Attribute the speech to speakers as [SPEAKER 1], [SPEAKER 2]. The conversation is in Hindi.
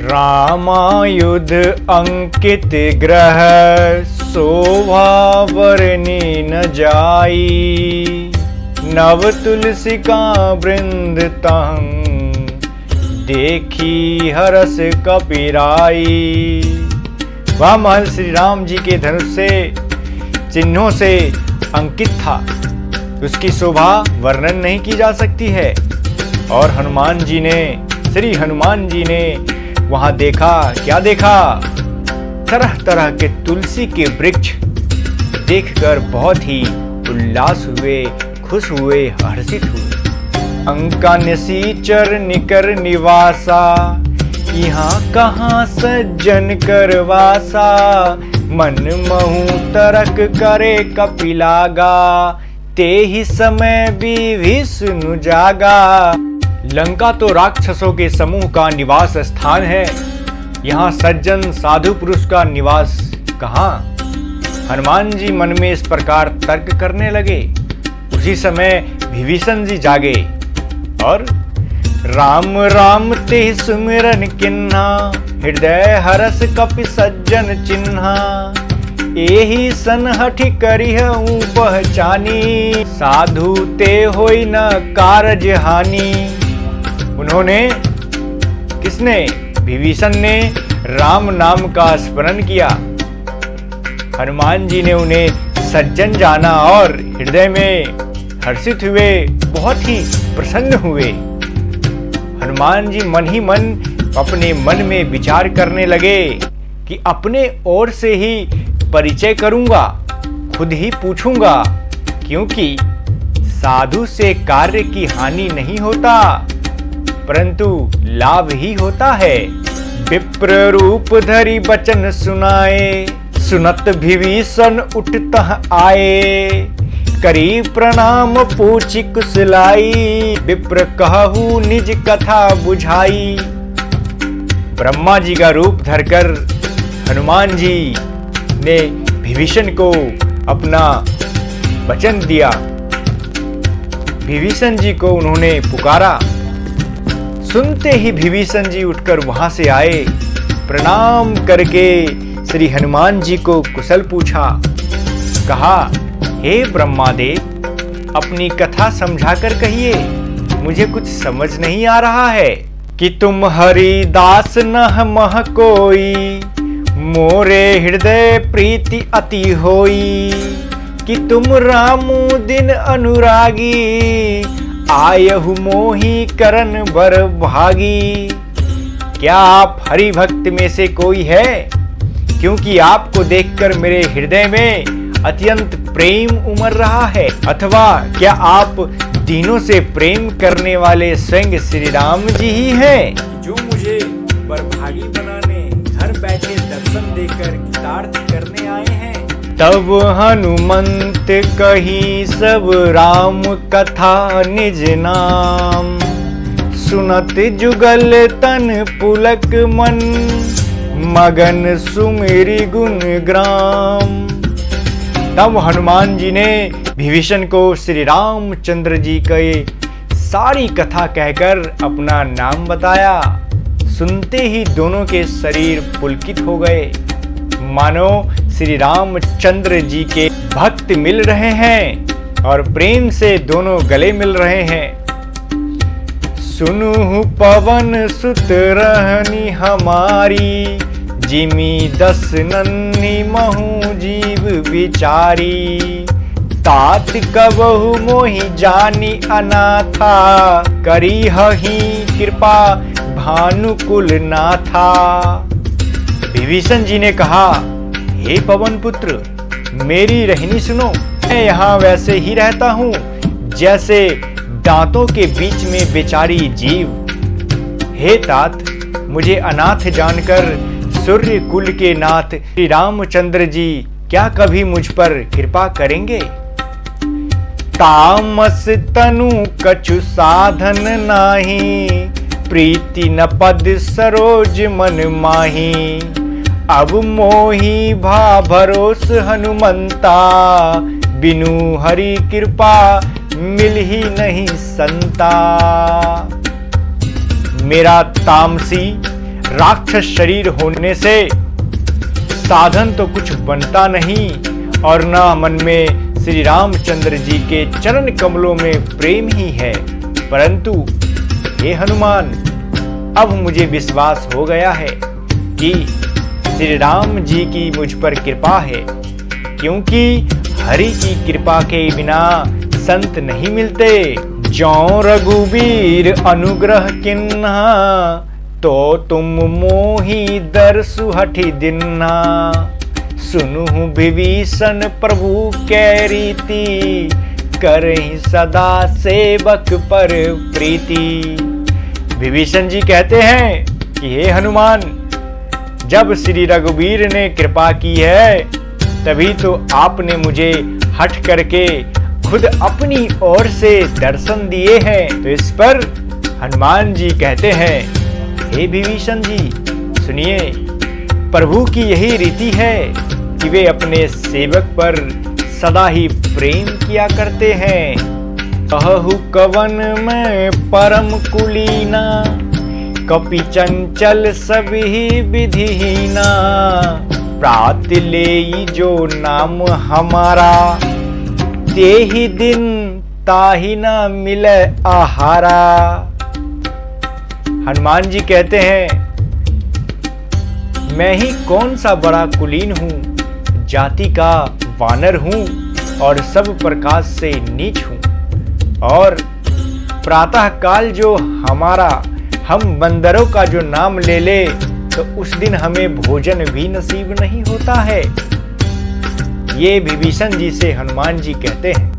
[SPEAKER 1] रामायुध अंकित ग्रह शोभा बरनी न जाई। नव तुलसी का वृंद तहं देखी हरस कपिराई। वह महल श्री राम जी के धनुष से चिन्हों से अंकित था, उसकी शोभा वर्णन नहीं की जा सकती है। और श्री हनुमान जी ने वहां देखा, क्या देखा? तरह तरह के तुलसी के वृक्ष देखकर बहुत ही उल्लास हुए, खुश हुए, हर्षित हुए। अंका निसीचर निकर निवासा, यहाँ कहाँ सज्जन कर वासा। मन महु तरक करे कपिलागा, ते ही समय विभीषण जागा। लंका तो राक्षसों के समूह का निवास स्थान है, यहाँ सज्जन साधु पुरुष का निवास कहाँ? हनुमान जी मन में इस प्रकार तर्क करने लगे। उसी समय विभीषण जी जागे और राम राम ते सुमिरन किन्हा, हृदय हरस कपि सज्जन चिन्हा। एही सनहठि करिहउ पहचानी, साधु ते होई न कारज हानि। उन्होंने, किसने? विभीषण ने राम नाम का स्मरण किया। हनुमान जी ने उन्हें सज्जन जाना और हृदय में हर्षित हुए, बहुत ही प्रसन्न हुए। हनुमान जी मन ही मन अपने मन में विचार करने लगे कि अपने ओर से ही परिचय करूंगा, खुद ही पूछूंगा, क्योंकि साधु से कार्य की हानि नहीं होता परंतु लाभ ही होता है। विप्र रूप धरि बचन सुनाए, सुनत विभीषण उठतः आए। करी प्रणाम पूछि कुशलाई, विप्र कहू निज कथा बुझाई। ब्रह्मा जी का रूप धरकर हनुमान जी ने विभीषण को अपना वचन दिया। विभीषण जी को उन्होंने पुकारा। सुनते ही विभीषण जी उठकर वहां से आए, प्रणाम करके श्री हनुमान जी को कुशल पूछा। कहा, हे ब्रह्मादेव, अपनी कथा समझाकर कहिए, मुझे कुछ समझ नहीं आ रहा है। कि तुम हरिदास नह मह कोई, मोरे हृदय प्रीति अति होई। कि तुम रामु दिन अनुरागी, आयहु मोही करन बर भागी। क्या आप हरि भक्त में से कोई है? क्योंकि आपको देखकर मेरे हृदय में अत्यंत प्रेम उमड़ रहा है। अथवा क्या आप दीनों से प्रेम करने वाले स्वयं श्री राम जी ही हैं, जो मुझे बरभागी बनाने घर बैठे दर्शन देकर कृतार्थ करने आए हैं? तब हनुमंत कही सब राम कथा निज नाम, सुनत जुगल तन पुलक मन, मगन सुमेरी गुण ग्राम। तब हनुमान जी ने विभीषण को श्री रामचंद्र जी के सारी कथा कहकर अपना नाम बताया। सुनते ही दोनों के शरीर पुलकित हो गए, मानो श्री रामचंद्र जी के भक्त मिल रहे हैं और प्रेम से दोनों गले मिल रहे हैं। सुनु पवन सुत रहनी हमारी, जिमी दस नन्ही महु जीव विचारी। तात कबहु मोहि जानी अनाथा, करी हहि कृपा भानुकुल नाथा। विभीषण जी ने कहा, हे पवन पुत्र, मेरी रहनी सुनो। मैं यहाँ वैसे ही रहता हूँ जैसे दांतों के बीच में बेचारी जीव। हे तात, मुझे अनाथ जानकर सूर्य कुल के नाथ श्री रामचंद्र जी क्या कभी मुझ पर कृपा करेंगे? तामस तनु कछु साधन नाही, प्रीति न पद सरोज मन माही। अब मोही भा भरोस हनुमंता, बिनु हरि कृपा मिल ही नहीं संता। मेरा तामसी राक्षस शरीर होने से साधन तो कुछ बनता नहीं और न मन में श्री रामचंद्र जी के चरण कमलों में प्रेम ही है। परंतु हे हनुमान, अब मुझे विश्वास हो गया है कि श्री राम जी की मुझ पर कृपा है, क्योंकि हरि की कृपा के बिना संत नहीं मिलते। जौं रघुबीर अनुग्रह किन्हा, तो तुम मोहि दरसु हठि दिन्हा। सुनुहु विभीषण प्रभु कै रीति, करहि सदा सेवक पर प्रीति। विभीषण जी कहते हैं कि हे हनुमान, जब श्री रघुवीर ने कृपा की है तभी तो आपने मुझे हठ करके खुद अपनी ओर से दर्शन दिए हैं। तो इस पर हनुमान जी कहते हैं, हे विभीषण जी सुनिए, प्रभु की यही रीति है कि वे अपने सेवक पर सदा ही प्रेम किया करते हैं। कहु कवन में परम कुलीना, कपि चंचल सभी विधिहीना। प्रात लेई जो नाम हमारा, तेहि दिन ताहि न मिले आहारा। हनुमान जी कहते हैं, मैं ही कौन सा बड़ा कुलीन हूं, जाति का वानर हूं और सब प्रकार से नीच हूं। और प्रातः काल जो हमारा, हम बंदरों का जो नाम ले ले तो उस दिन हमें भोजन भी नसीब नहीं होता है। ये विभीषण जी से हनुमान जी कहते हैं।